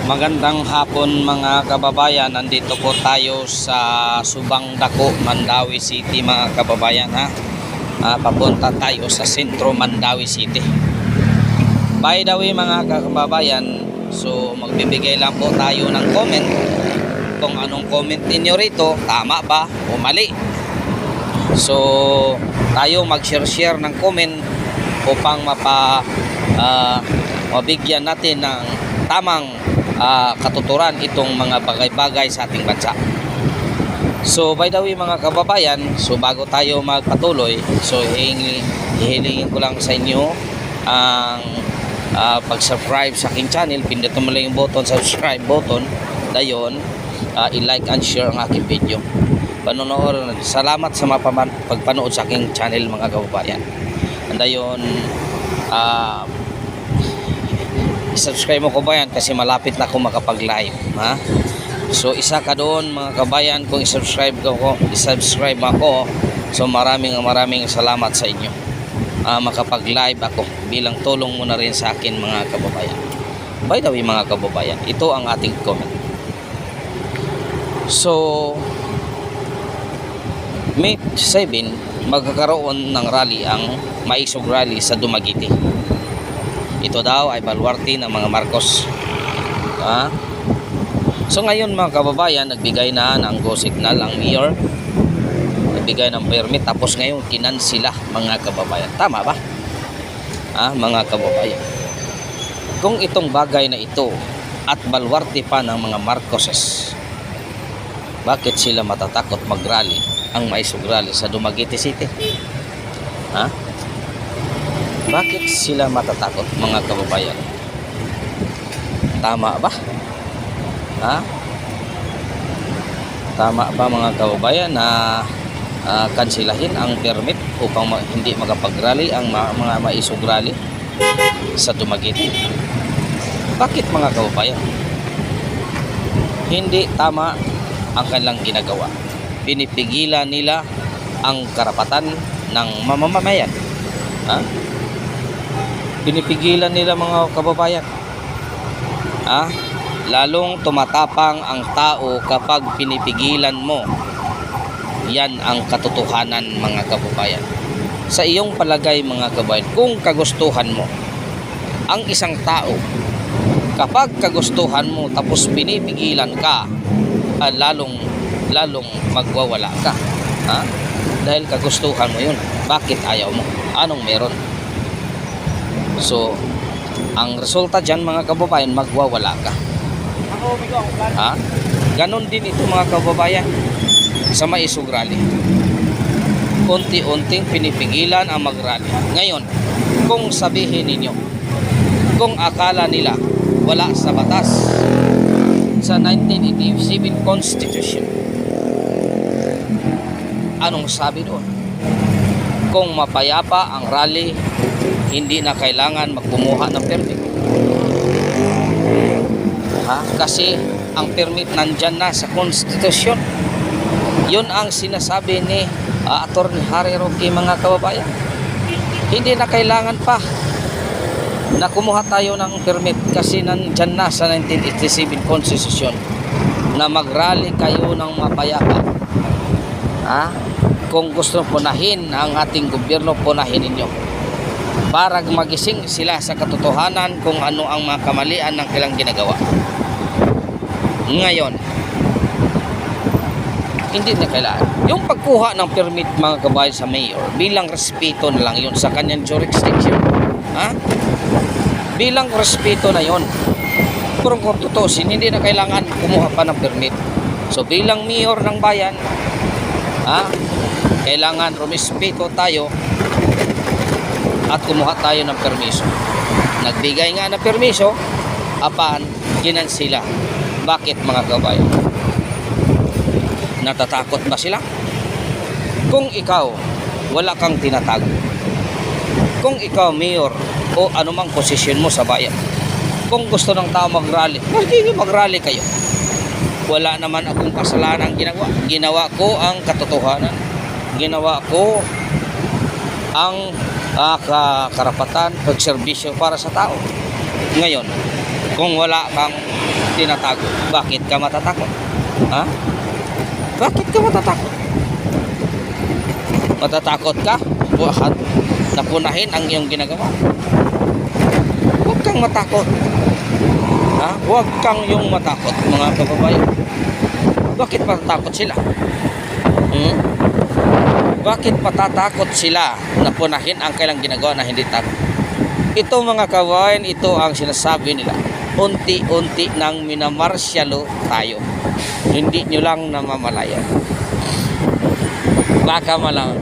Magandang hapon mga kababayan. Nandito po tayo sa Subang Dako, Mandawi City mga kababayan ha. Papunta tayo sa sentro Mandawi City. By the way mga kababayan, so magbibigay lang po tayo ng comment kung anong comment ninyo rito, tama ba o mali. So tayo mag-share ng comment upang mabigyan natin ng tamang katuturan itong mga bagay-bagay sa ating bansa. So by the way mga kababayan, so bago tayo magpatuloy, so hihilingin ko lang sa inyo ang pag-subscribe sa aking channel. Pindutin mo lang yung button, subscribe button, dayon i-like and share ang aking video. Panonood, salamat sa pagpanood sa aking channel mga kababayan. Dayon subscribe mo kabayan kasi malapit na ako makapag-live ha. So isa ka doon mga kabayan, kung i-subscribe ako, so maraming salamat sa inyo. Makapag-live ako bilang tulong mo na rin sa akin mga kababayan. By the way mga kababayan, ito ang ating comment. So May 7 magkakaroon ng rally ang Maisog Rally sa Dumaguete. Ito daw ay baluarte ng mga Marcos. So ngayon mga kababayan, nagbigay na ng go signal ang mayor, nagbigay ng permit, tapos ngayon kinansila mga kababayan. Tama ba? Mga kababayan, kung itong bagay na ito at baluarte pa ng mga Marcoses, bakit sila matatakot mag-rally ang Maisog Rally sa Dumaguete City? Bakit sila matatakot mga kababayan? Tama ba? Tama ba mga kababayan na kansilahin ang permit upang hindi makapag-rally ang mga Maisog Rally sa Dumaguete? Bakit mga kababayan? Hindi tama ang kanilang ginagawa. Pinipigilan nila ang karapatan ng mamamayan. Pinipigilan nila mga kababayan. Lalong tumatapang ang tao kapag pinipigilan mo. Yan ang katotohanan mga kababayan. Sa iyong palagay mga kababayan, kung kagustuhan mo ang isang tao, kapag kagustuhan mo tapos pinipigilan ka, lalong magwawala ka. Dahil kagustuhan mo yun. Bakit ayaw mo? Anong meron? So ang resulta dyan mga kababayan, magwawala ka. Ganon din ito mga kababayan sa Maisog Rally. Unti-unting pinipigilan ang mag-rally. Ngayon, kung sabihin ninyo, kung akala nila wala sa batas, sa 1987 Constitution, anong sabi doon? Kung mapayapa ang rally, hindi na kailangan magkumuha ng permit. Kasi ang permit nandyan na sa konstitusyon. Yun ang sinasabi ni Attorney Harry Roque mga kababayan. Hindi na kailangan pa na kumuha tayo ng permit kasi nandyan na sa 1987 Constitution na mag-rally kayo ng mapayapa. Kung gusto punahin ang ating gobyerno, punahin ninyo para magising sila sa katotohanan kung ano ang mga kamalian ng kailang ginagawa. Ngayon, hindi na kailangan. Yung pagkuha ng permit mga kabayan sa mayor, bilang respeto na lang yun sa kanyang jurisdiction. Bilang respeto na yun. Pero kung tutusin, hindi na kailangan kumuha pa ng permit. So bilang mayor ng bayan, kailangan rumispeto tayo at kumuha tayo ng permiso. Nagbigay nga ng permiso, apan kinansila. Bakit mga kabayan? Natatakot ba sila? Kung ikaw wala kang tinatago, kung ikaw mayor o anumang posisyon mo sa bayan, kung gusto ng tao mag-rally, hindi mag-rally kayo. Wala naman akong kasalanan ginawa. Ginawa ko ang katotohanan. Ginawa ko ang karapatan, pagserbisyo para sa tao. Ngayon, kung wala kang tinatago. Bakit ka matatakot? Ha? Bakit ka matatakot? Matatakot ka? Bakit? Napunahin ang iyong ginagawa. Huwag kang matakot. Ha? Huwag kang yung matakot, mga kababayan. Bakit matatakot sila? Bakit matatakot sila na punahin ang kailang ginagawa na hindi takot? Ito mga kababayan, ito ang sinasabi nila. Unti-unti nang minamarsyalo tayo. Hindi nyo lang namamalayan. Baka balang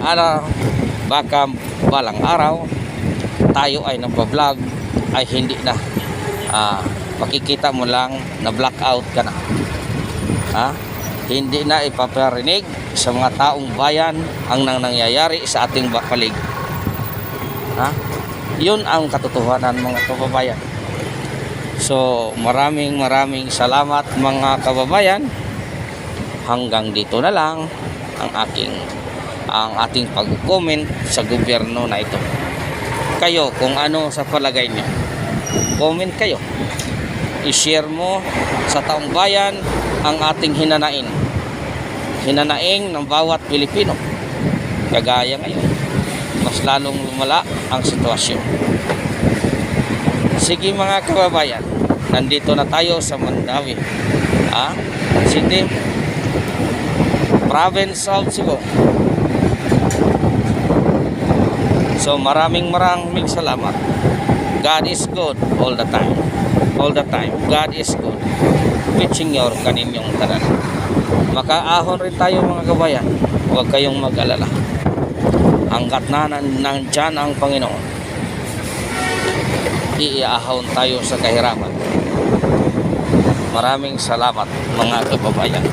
araw tayo ay nagpa-vlog ay hindi na makikita mo lang na blackout ka na. Ha? Hindi na ipaparinig sa mga taong bayan ang nangyayari sa ating paligid. Ha? Yun ang katotohanan mga kababayan. So maraming salamat mga kababayan. Hanggang dito na lang ang ating pag-comment sa gobyerno na ito. Kayo kung ano sa palagay niyo, comment kayo. I-share mo sa taong bayan ang ating hinanaing ng bawat Pilipino. Kagaya ngayon, mas lalong lumala ang sitwasyon. Sige mga kababayan, nandito na tayo sa Mandawi, City, Province of Cebu. So maraming salamat. God is good all the time. All the time. God is good. Pitching your kaninyong tanan. Makaahon rin tayo mga kabayan. Huwag kayong mag-alala. Hanggat na nandyan ang Panginoon, iiahon tayo sa kahirapan. Maraming salamat mga kababayan.